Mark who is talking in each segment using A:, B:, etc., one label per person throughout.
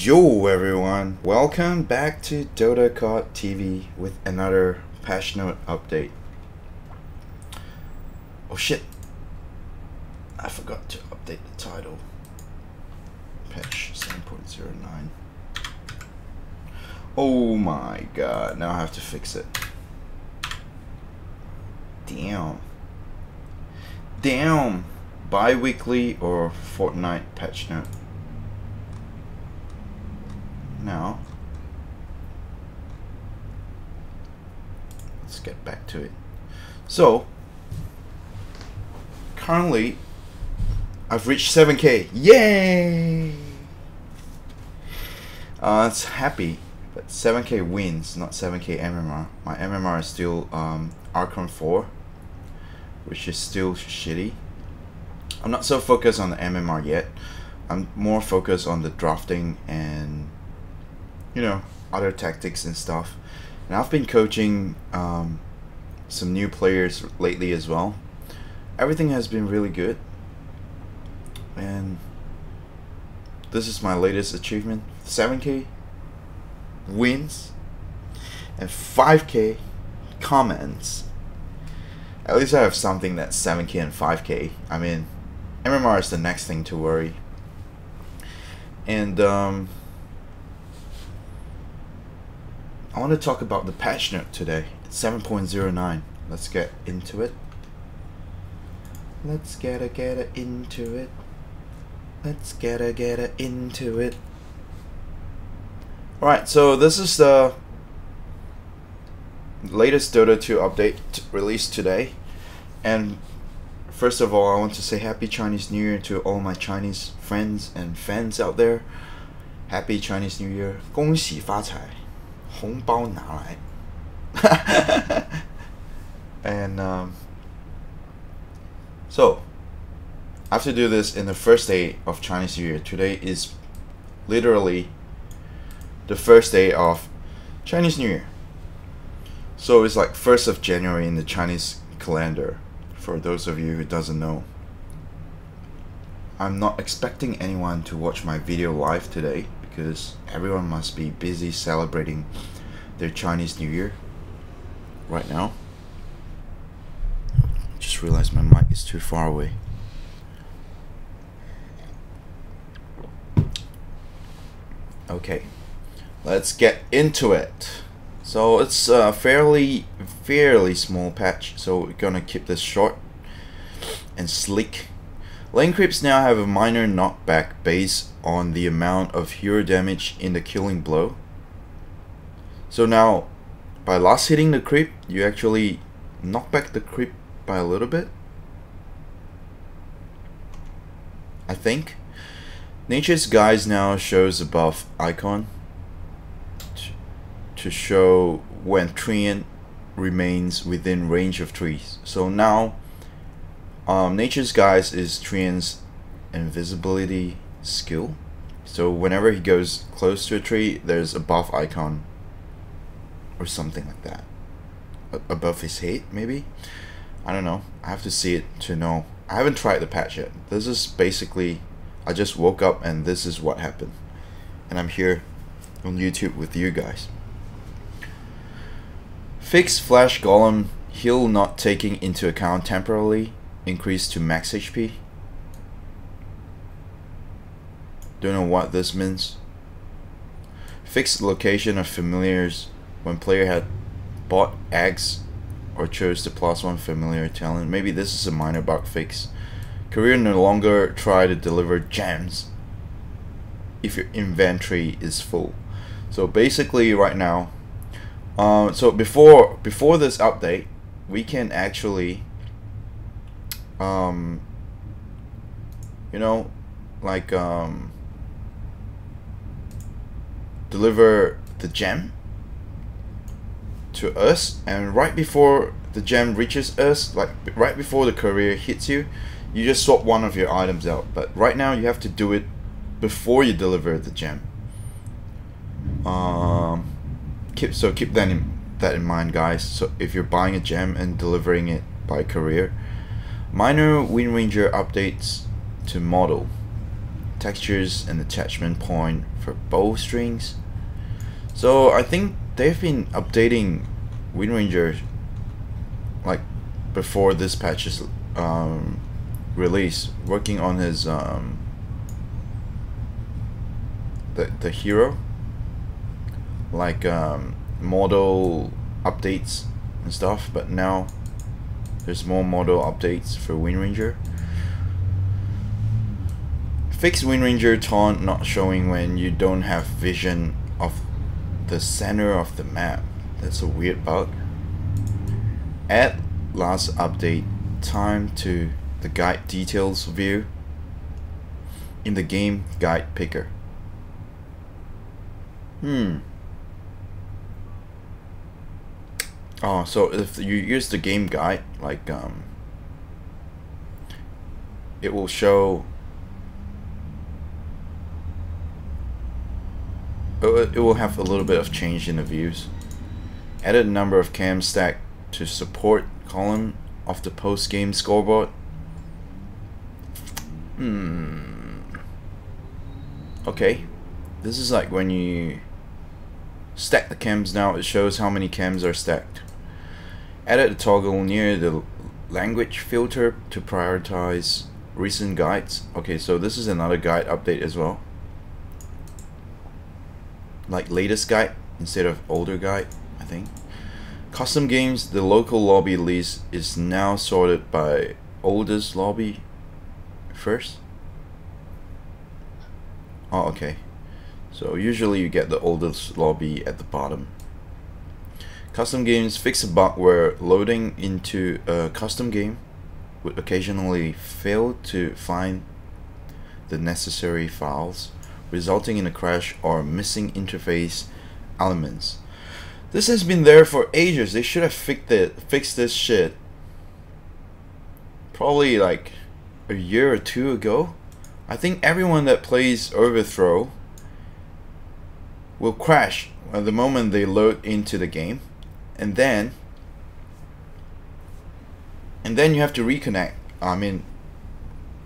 A: Yo everyone, welcome back to DotaGodTV with another patch note update. Oh shit, I forgot to update the title. Patch 7.09. Oh my god, now I have to fix it. Damn. Bi-weekly or fortnight patch note. Now, let's get back to it. So, currently, I've reached 7K. Yay! It's happy, but 7K wins, not 7K MMR. My MMR is still Archon 4, which is still shitty. I'm not so focused on the MMR yet. I'm more focused on the drafting and, you know, other tactics and stuff. And I've been coaching some new players lately as well. Everything has been really good, and this is my latest achievement: 7K wins and 5K comments. At least I have something that's 7K and 5K. I mean, MMR is the next thing to worry. And I want to talk about the patch note today. It's 7.09. Let's get into it. Let's get into it. Let's get into it. Alright, so this is the latest Dota 2 update released today. And first of all, I want to say Happy Chinese New Year to all my Chinese friends and fans out there. Happy Chinese New Year. 恭喜发财. 红包拿来. And so I have to do this in the first day of Chinese New Year. Today is literally the first day of Chinese New Year. So it's like 1st of January in the Chinese calendar, for those of you who doesn't know. I'm not expecting anyone to watch my video live today because everyone must be busy celebrating their Chinese New Year right now. Just realized my mic is too far away. Okay, let's get into it. So it's a fairly small patch, so we're gonna keep this short and sleek. Lane creeps now have a minor knockback based on the amount of hero damage in the killing blow. So now, by last hitting the creep, you actually knock back the creep by a little bit, I think. Nature's Guise now shows a buff icon to show when treant remains within range of trees. So now, Nature's Guise is treant's invisibility skill. So whenever he goes close to a tree, there's a buff icon or something like that above his head, maybe. I don't know. I have to see it to know. I haven't tried the patch yet. This is basically, I just woke up and this is what happened, and I'm here on YouTube with you guys. Fix Flash Golem heal not taking into account temporarily increased to max HP. Don't know what this means. Fix location of familiars when player had bought eggs or chose the +1 familiar talent. Maybe this is a minor bug fix. Career no longer try to deliver gems if your inventory is full. So basically right now, so before this update, we can actually you know, like deliver the gem to us, and right before the gem reaches us, like right before the courier hits you, you just swap one of your items out. But right now you have to do it before you deliver the gem. Keep that in mind, guys. So if you're buying a gem and delivering it by courier, minor Wind Ranger updates to model. textures and attachment point for bowstrings. So I think they've been updating Wind Ranger like before this patch is released, working on his the hero, like model updates and stuff, but now there's more model updates for Wind Ranger. Fixed Wind Ranger taunt not showing when you don't have vision of the center of the map. That's a weird bug. Add last update time to the guide details view in the game guide picker. Oh, so if you use the game guide, like it will show. It will have a little bit of change in the views. Added number of cams stacked to support column of the post-game scoreboard. Okay, this is like when you stack the cams now, it shows how many cams are stacked. Added a toggle near the language filter to prioritize recent guides. Okay, so this is another guide update as well. Like latest guide instead of older guide, I think. Custom games, the local lobby list is now sorted by oldest lobby first. Oh, okay. So usually you get the oldest lobby at the bottom. Custom games fix a bug where loading into a custom game would occasionally fail to find the necessary files, resulting in a crash or missing interface elements. This has been there for ages. They should have fixed this shit probably like a year or two ago. I think everyone that plays Overthrow will crash at the moment they load into the game, and then you have to reconnect. I mean,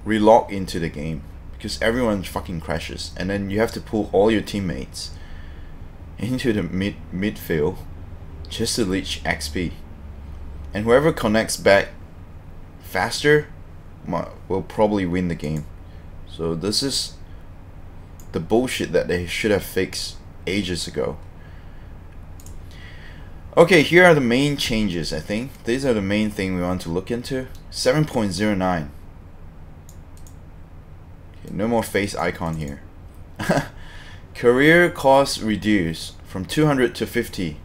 A: relog into the game, because everyone fucking crashes, and then you have to pull all your teammates into the midfield just to reach XP, and whoever connects back faster will probably win the game. So this is the bullshit that they should have fixed ages ago. Okay, here are the main changes. I think these are the main thing we want to look into. 7.09. No more face icon here. Career cost reduced from 200 to 50.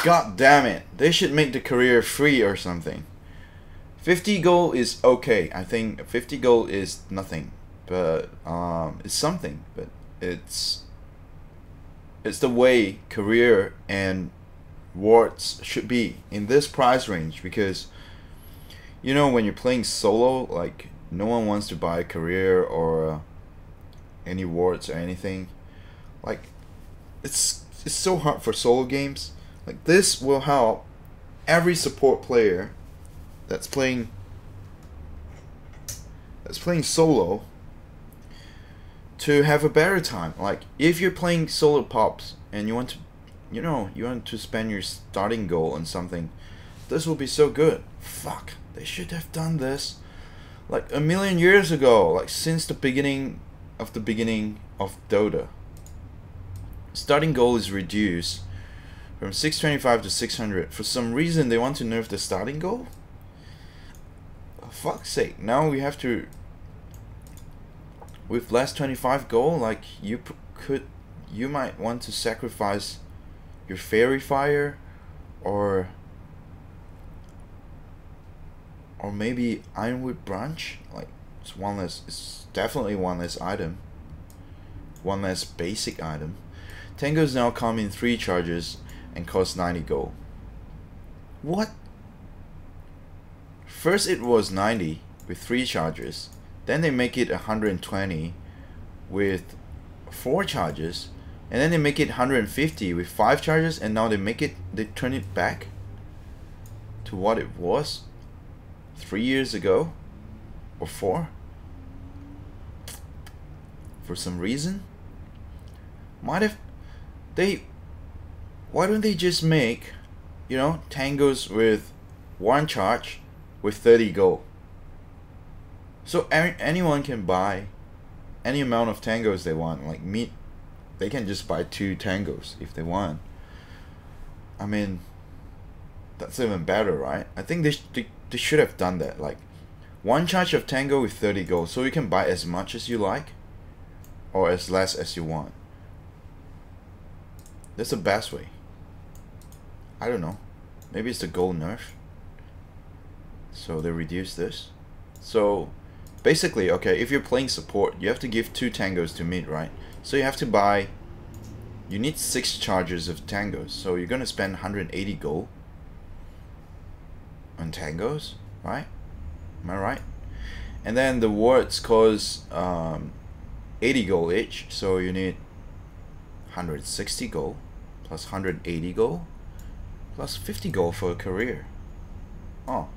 A: God damn it. They should make the career free or something. 50 gold is okay. I think 50 gold is nothing. But it's something. But it's the way career and wards should be in this price range, because you know, when you're playing solo, like, no one wants to buy a career or any wards or anything. Like, it's so hard for solo games. Like, this will help every support player that's playing solo to have a better time. Like, if you're playing solo pops and you want to, you know, you want to spend your starting goal on something, this will be so good. Fuck. They should have done this like a million years ago, like since the beginning of Dota. Starting goal is reduced from 625 to 600. For some reason they want to nerf the starting goal? For fuck's sake, now we have to, with less 25 goal, like you might want to sacrifice your fairy fire or maybe Ironwood Branch. Like, it's definitely one less item, one less basic item. Tangos now come in 3 charges and cost 90 gold. What? First it was 90 with 3 charges, then they make it 120 with 4 charges, and then they make it 150 with 5 charges, and now they turn it back to what it was. 3 years ago or 4. For some reason, why don't they just make, you know, tangos with 1 charge with 30 gold? So anyone can buy any amount of tangos they want. Like meat, they can just buy 2 tangos if they want. I mean, that's even better, right? I think they should have done that. Like 1 charge of tango with 30 gold, so you can buy as much as you like or as less as you want. That's the best way. I don't know. Maybe it's the gold nerf. So they reduce this. So basically, okay, if you're playing support, you have to give 2 tangos to mid, right? So you have to buy, you need 6 charges of tangos. So you're gonna spend 180 gold on tangos, right? Am I right? And then the wards cost 80 gold each, so you need 160 gold plus 180 gold plus 50 gold for a career. Oh,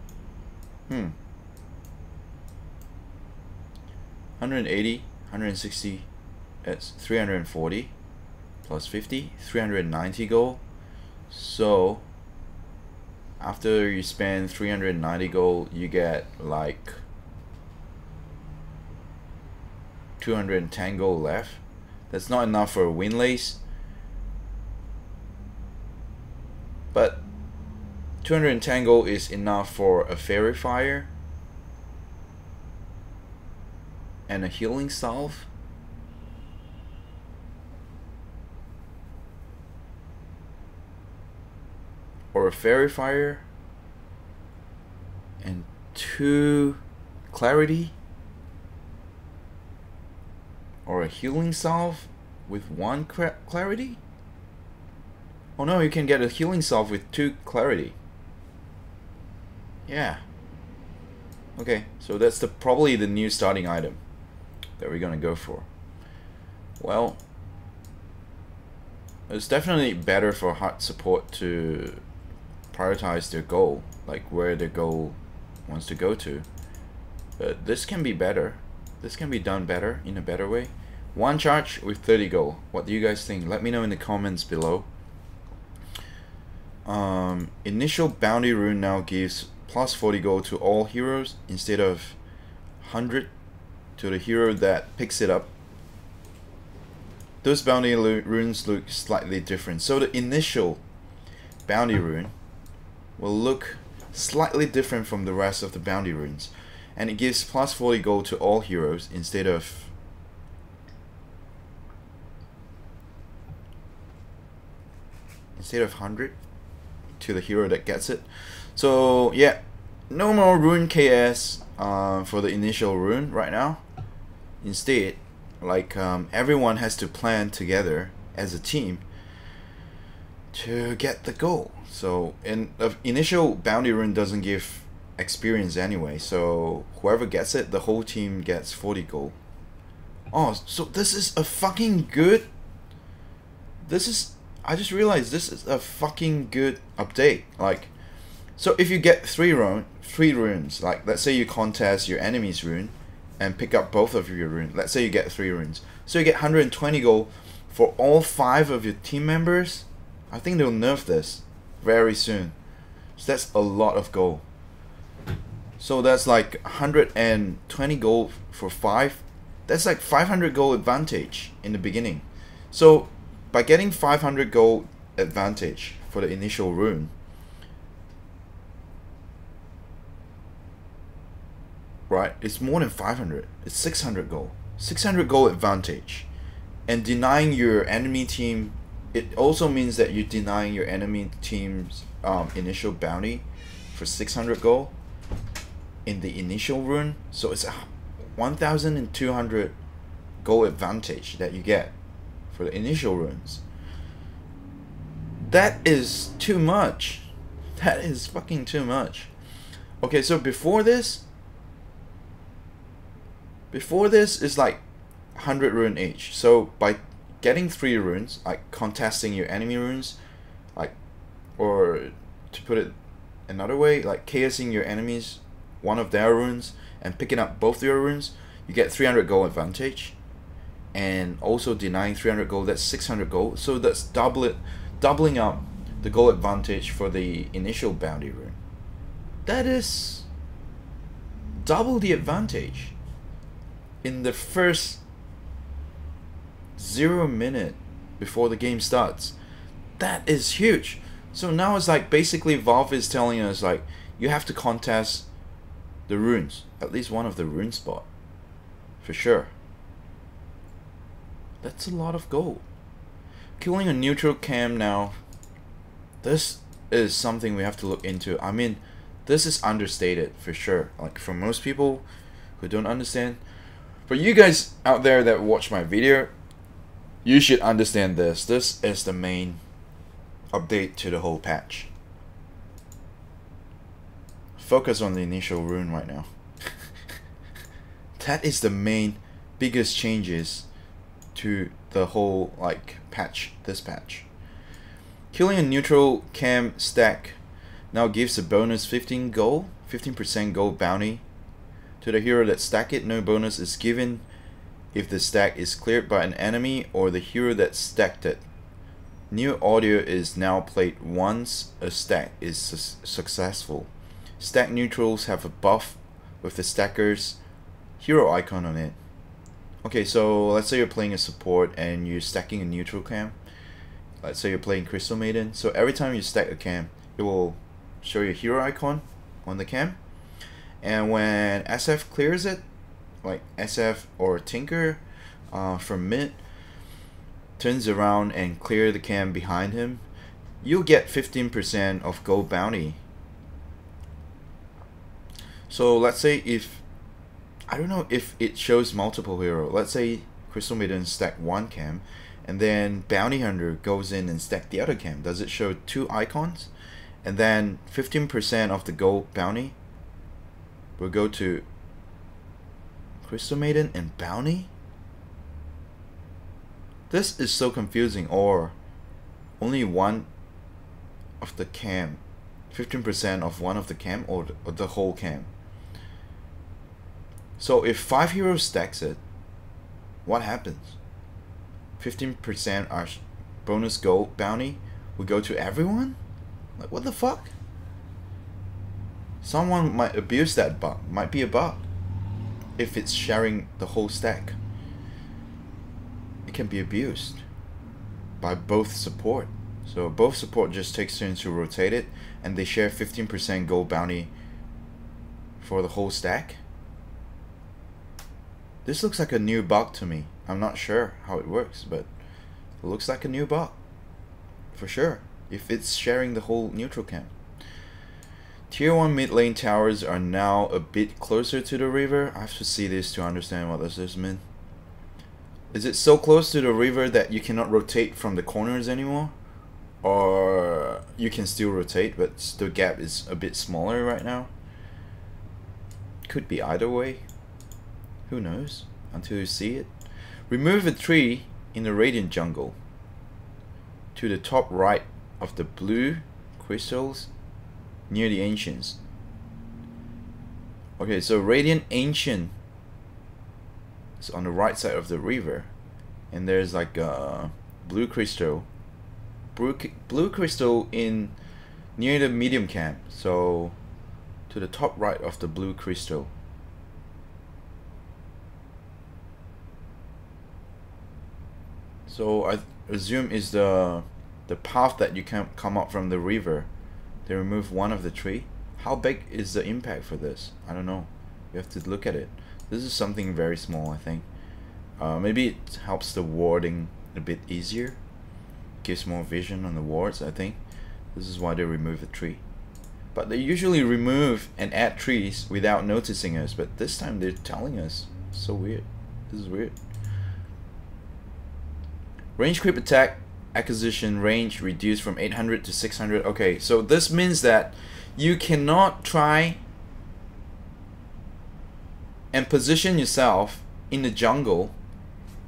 A: 180, 160, it's 340 plus 50, 390 gold. So after you spend 390 gold, you get like 210 gold left. That's not enough for a win lace, but 210 gold is enough for a fairy fire and a healing salve. Or a fairy fire and 2 clarity, or a healing salve with 1 clarity. Oh no, you can get a healing salve with 2 clarity. Yeah. Okay, so that's probably the new starting item that we're gonna go for. Well, it's definitely better for hard support to prioritize their goal, like where their goal wants to go to. But this can be better. This can be done better, in a better way. 1 charge with 30 gold. What do you guys think? Let me know in the comments below. Initial bounty rune now gives plus 40 gold to all heroes instead of 100 to the hero that picks it up. Those bounty runes look slightly different. So the initial bounty rune will look slightly different from the rest of the bounty runes, and it gives plus 40 gold to all heroes instead of 100 to the hero that gets it. So yeah, no more rune KS for the initial rune right now. Instead, like everyone has to plan together as a team to get the goal. So in the initial bounty rune doesn't give experience anyway, so whoever gets it, the whole team gets 40 gold. Oh, so this is a fucking good, I just realized this is a fucking good update. Like, so if you get 3 runes, like let's say you contest your enemy's rune and pick up both of your runes. Let's say you get 3 runes, so you get 120 gold for all 5 of your team members. I think they'll nerf this very soon. So that's a lot of gold. So that's like 120 gold for 5. That's like 500 gold advantage in the beginning. So by getting 500 gold advantage for the initial rune, right, it's more than 500. It's 600 gold. 600 gold advantage. And denying your enemy team, it also means that you're denying your enemy team's initial bounty for 600 gold in the initial rune. So it's a 1,200 gold advantage that you get for the initial runes. That is too much. That is fucking too much. Okay, so before this is like 100 rune each. So by getting 3 runes, like contesting your enemy runes, like, or to put it another way, like KSing your enemies one of their runes and picking up both your runes, you get 300 gold advantage. And also denying 300 gold, that's 600 gold. So that's doubling up the gold advantage for the initial bounty rune. That is double the advantage in the first 0 minute before the game starts. That is huge. So now it's like basically Valve is telling us like you have to contest the runes, at least one of the rune spot, for sure. That's a lot of gold. Killing a neutral cam now, this is something we have to look into. I mean, this is understated for sure. Like for most people who don't understand, for you guys out there that watch my video, you should understand this. This is the main update to the whole patch. Focus on the initial rune right now. That is the main biggest changes to the whole like patch, this patch. Killing a neutral cam stack now gives a bonus 15% gold bounty to the hero that stack it. No bonus is given if the stack is cleared by an enemy or the hero that stacked it. New audio is now played once a stack is successful. Stack neutrals have a buff with the stacker's hero icon on it. Okay, so let's say you're playing a support and you're stacking a neutral cam. Let's say you're playing Crystal Maiden. So every time you stack a cam, it will show your hero icon on the cam. And when SF clears it, like SF or Tinker from mid, turns around and clear the cam behind him, you'll get 15% of gold bounty. So let's say if, I don't know if it shows multiple hero. Let's say Crystal Maiden stack one cam and then Bounty Hunter goes in and stack the other cam. Does it show two icons? And then 15% of the gold bounty will go to Crystal Maiden and Bounty? This is so confusing. Or only one of the cam, 15% of one of the cam, or the whole cam. So if 5 heroes stacks it, what happens? 15% are bonus gold bounty will go to everyone? Like what the fuck? Someone might abuse that bug. Might be a bug. If it's sharing the whole stack, it can be abused by both support. So both support just takes turns to rotate it, and they share 15% gold bounty for the whole stack. This looks like a new bug to me. I'm not sure how it works, but it looks like a new bug for sure if it's sharing the whole neutral cam. Tier 1 mid lane towers are now a bit closer to the river. I have to see this to understand what this means. Is it so close to the river that you cannot rotate from the corners anymore? Or you can still rotate, but the gap is a bit smaller right now? Could be either way. Who knows until you see it. Remove a tree in the Radiant jungle to the top right of the blue crystals near the ancients. Okay, so Radiant Ancient is on the right side of the river, and there's like a blue crystal. Blue crystal in near the medium camp, so to the top right of the blue crystal. So I assume is the path that you can come up from the river. They remove one of the tree. How big is the impact for this? I don't know. You have to look at it. This is something very small, I think. Maybe it helps the warding a bit easier. Gives more vision on the wards, I think. This is why they remove a tree. But they usually remove and add trees without noticing us. But this time they're telling us. So weird. This is weird. Range creep attack acquisition range reduced from 800 to 600. Okay, so this means that you cannot try and position yourself in the jungle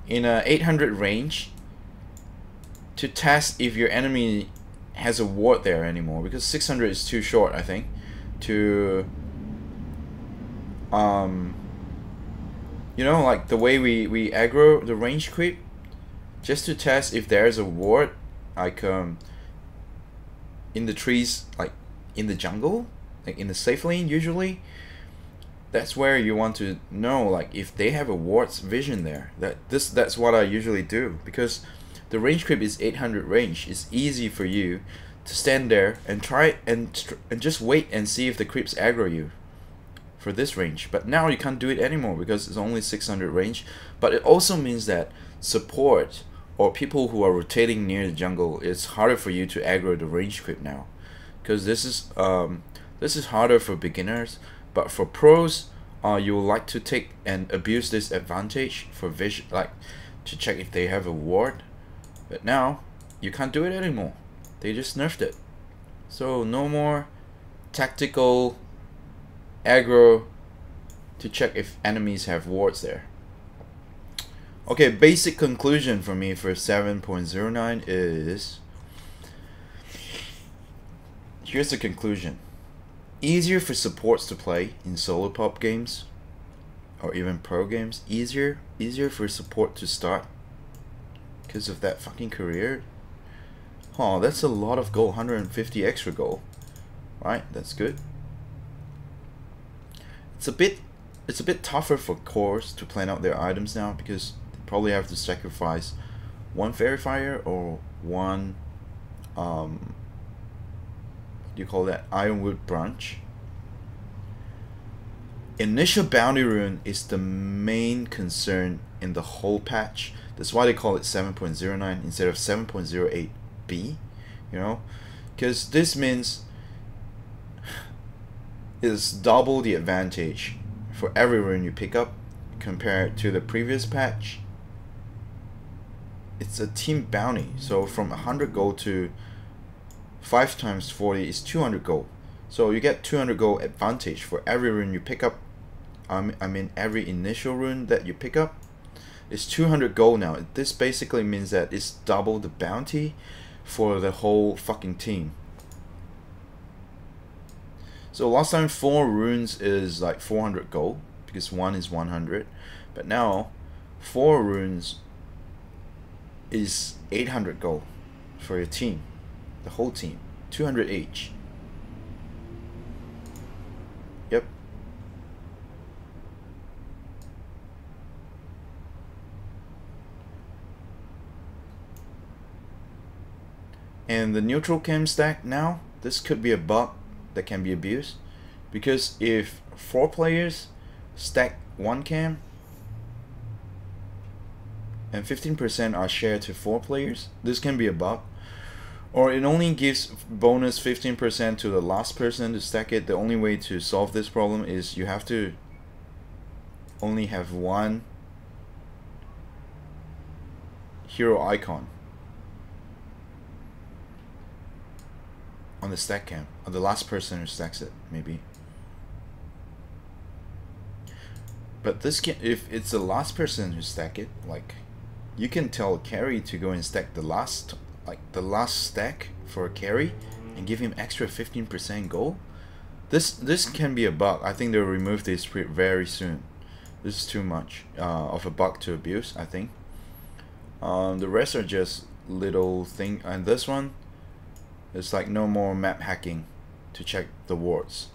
A: in a 800 range to test if your enemy has a ward there anymore, because 600 is too short, I think, to you know, like the way we aggro the range creep, just to test if there's a ward, like in the trees, like in the jungle, like in the safe lane usually. That's where you want to know, like if they have a ward's vision there. That's what I usually do, because the range creep is 800 range. It's easy for you to stand there and try and just wait and see if the creeps aggro you for this range. But now you can't do it anymore because it's only 600 range. But it also means that support or people who are rotating near the jungle, it's harder for you to aggro the range creep now, because this is harder for beginners. But for pros, you will like to take and abuse this advantage for vision, like to check if they have a ward. But now you can't do it anymore. They just nerfed it. So no more tactical aggro to check if enemies have wards there. Okay, basic conclusion for me for 7.09 is, here's the conclusion. Easier for supports to play in solo pop games or even pro games. Easier for support to start because of that fucking career. Oh, that's a lot of gold, 150 extra gold. Right, that's good. It's a bit tougher for cores to plan out their items now, because they probably have to sacrifice one fairy fire or one do you call that, Ironwood branch. Initial bounty rune is the main concern in the whole patch. That's why they call it 7.09 instead of 7.08b, you know, because this means is double the advantage for every rune you pick up compared to the previous patch. It's a team bounty, so from 100 gold to 5 times 40 is 200 gold. So you get 200 gold advantage for every rune you pick up. I mean every initial rune that you pick up is 200 gold now. This basically means that it's double the bounty for the whole fucking team. So last time 4 runes is like 400 gold because 1 is 100, but now 4 runes is 800 gold for your team. The whole team, 200 each. Yep. And the neutral cam stack now, this could be a bug that can be abused, because if 4 players stack 1 cam and 15% are shared to 4 players, this can be a bug. Or it only gives bonus 15% to the last person to stack it. The only way to solve this problem is you have to only have 1 hero icon on the stack cam, or the last person who stacks it, maybe. But this can, if it's the last person who stack it, like you can tell carry to go and stack the last, like the last stack for a carry, and give him extra 15% gold. This can be a bug. I think they'll remove this very soon. This is too much of a bug to abuse, I think. The rest are just little thing, and this one, it's like no more map hacking to check the wards.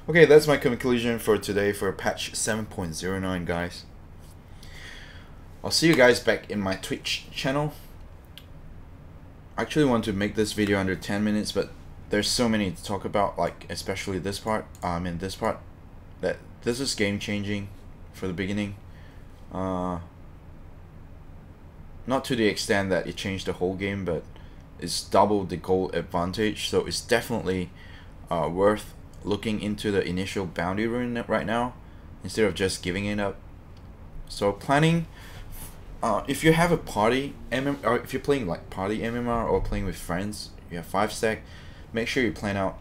A: Okay, that's my conclusion for today for patch 7.09, guys. I'll see you guys back in my Twitch channel. I actually want to make this video under 10 minutes, but there's so many to talk about, like especially this part, this part, that this is game changing for the beginning. Not to the extent that it changed the whole game, but it's double the gold advantage, so it's definitely worth looking into the initial bounty rune right now instead of just giving it up. So planning, if you have a party or if you're playing like party MMR or playing with friends, you have 5 stack, make sure you plan out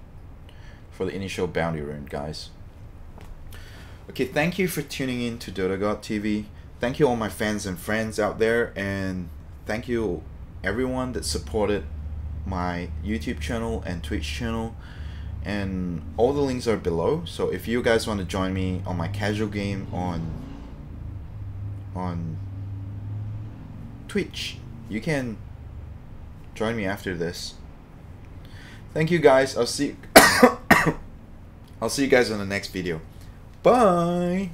A: for the initial bounty rune, guys. Okay, thank you for tuning in to DotaGodTV. Thank you all my fans and friends out there, and thank you everyone that supported my YouTube channel and Twitch channel. and all the links are below. So if you guys want to join me on my casual game on Twitch, you can join me after this. Thank you guys. I'll see I'll see you guys on the next video. Bye.